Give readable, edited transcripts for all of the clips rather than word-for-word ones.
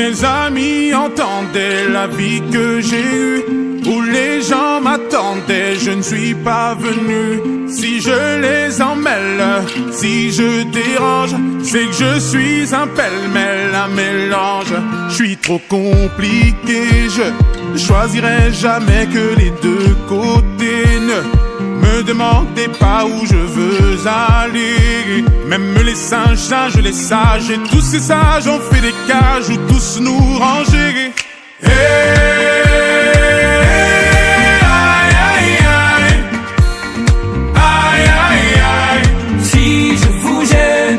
Mes amis entendaient la vie que j'ai eue, où les gens m'attendaient, je ne suis pas venu. Si je les emmêle, si je dérange, c'est que je suis un pêle-mêle, un mélange. Je suis trop compliqué, je choisirai jamais que les deux côtés. Ne me demandez pas où je veux aller. Même les singes, les sages, et tous ces sages ont fait des cages où tous nous ranger. Si je vous gêne,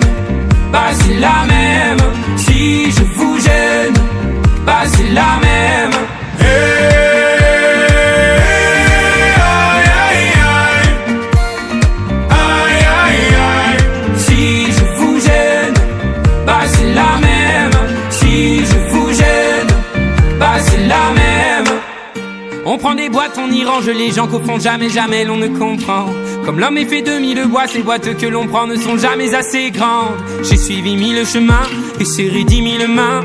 bah c'est la même. Si je vous gêne, bah c'est la même. Si je vous gêne, bah c'est la même. Si je vous gêne, bah c'est la même. On prend des boîtes, on y range les gens qu'au fond jamais, jamais l'on ne comprend. Comme l'homme est fait de mille bois, ces boîtes que l'on prend ne sont jamais assez grandes. J'ai suivi mille chemins et serré 10 000 mains.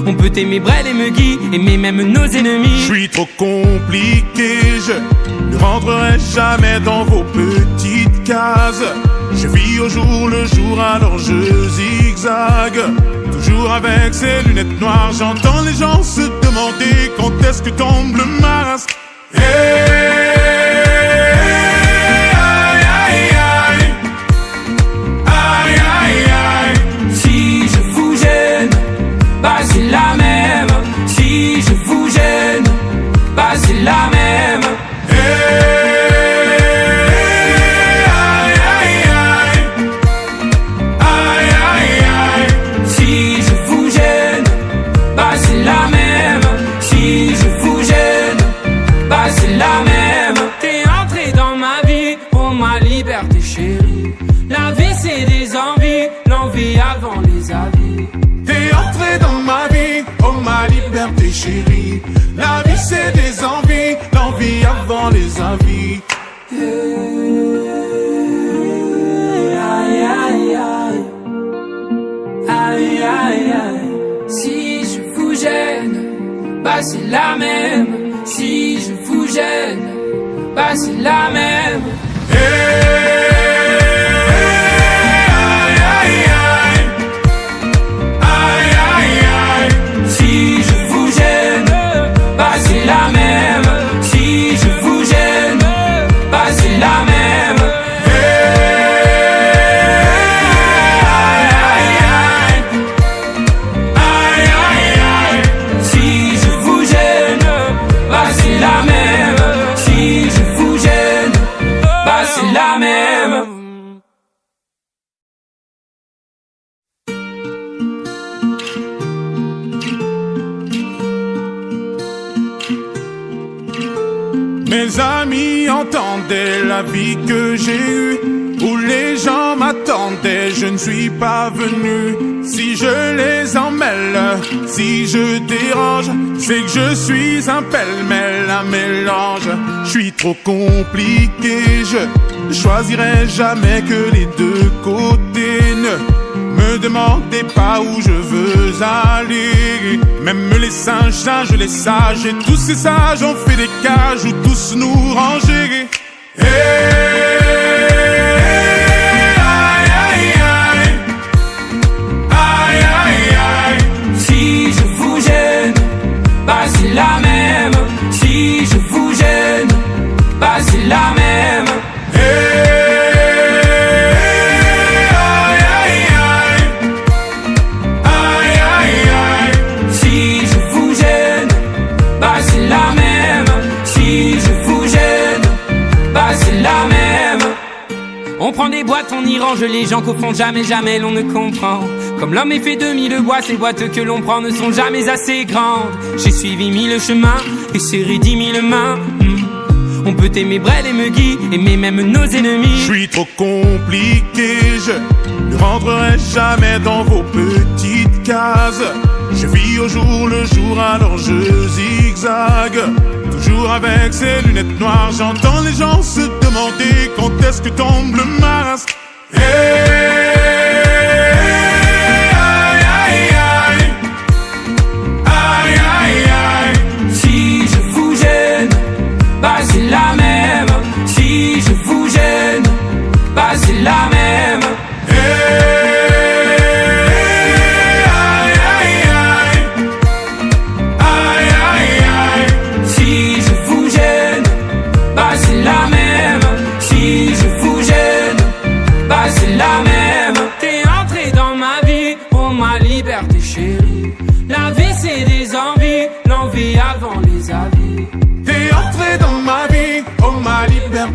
On peut aimer Brel et Megui, aimer même nos ennemis. Je suis trop compliqué, je ne rentrerai jamais dans vos petites cases. Je vis au jour le jour, alors je zigzague. Toujours avec ces lunettes noires, j'entends les gens se demander quand est-ce que tombe le masque. Si je vous gêne, bah c'est la même. Si je vous gêne, bah c'est la même. Si je vous gêne, bah c'est la même. Si je vous gêne, bah c'est la même. T'es entré dans ma vie, pour ma liberté chérie. La vie c'est des envies, l'envie avant les avis. T'es entré dans ma vie, oh ma liberté chérie. La vie c'est des envies, l'envie avant les avis. Aïe aïe aïe, aïe aïe aïe. Si je vous gêne, bah c'est la même. Si je vous gêne, bah c'est la même. Si je vous gêne, bah c'est la même. Si je vous gêne, bah c'est la même. Si je vous gêne, bah c'est la même. Si je vous gêne, bah c'est la même. Mes amis entendaient la vie que j'ai eue, où les gens m'attendaient, je ne suis pas venu. Si je les emmêle, si je dérange, c'est que je suis un pêle-mêle, un mélange. Je suis trop compliqué, je choisirai jamais que les deux côtés. Ne me demandez pas où je veux aller. Même les singes, les sages, et tous ces sages ont fait des cages où tous nous ranger. Si je vous gêne, bah c'est la même. Si je vous gêne, bah c'est la même. Si je vous gêne, bah c'est la même. Si je vous gêne, bah c'est la même. On prend des boîtes, on y range les gens qu'au fond jamais, jamais l'on ne comprend. Comme l'homme est fait de mille bois, ces boîtes que l'on prend ne sont jamais assez grandes. J'ai suivi mille chemins et serré 10 000 mains. On peut aimer Brel et Megui, aimer même nos ennemis. Je suis trop compliqué, je ne rentrerai jamais dans vos petites cases. Je vis au jour le jour, alors je zigzague. Toujours avec ces lunettes noires, j'entends les gens se demander quand est-ce que tombe le masque.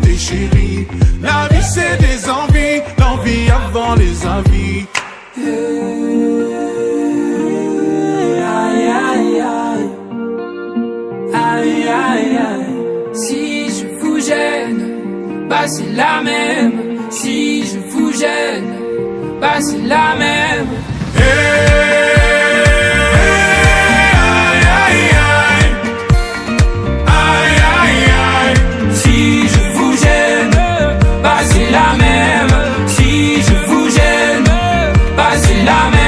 tes chéris. La vie c'est des envies, l'envie avant les avis. Aïe aïe aïe, aïe aïe aïe. Si je vous gêne, bah c'est la même. Si je vous gêne, bah c'est la même. Si je vous gêne, bah c'est la même. Si je vous gêne, bah c'est la même.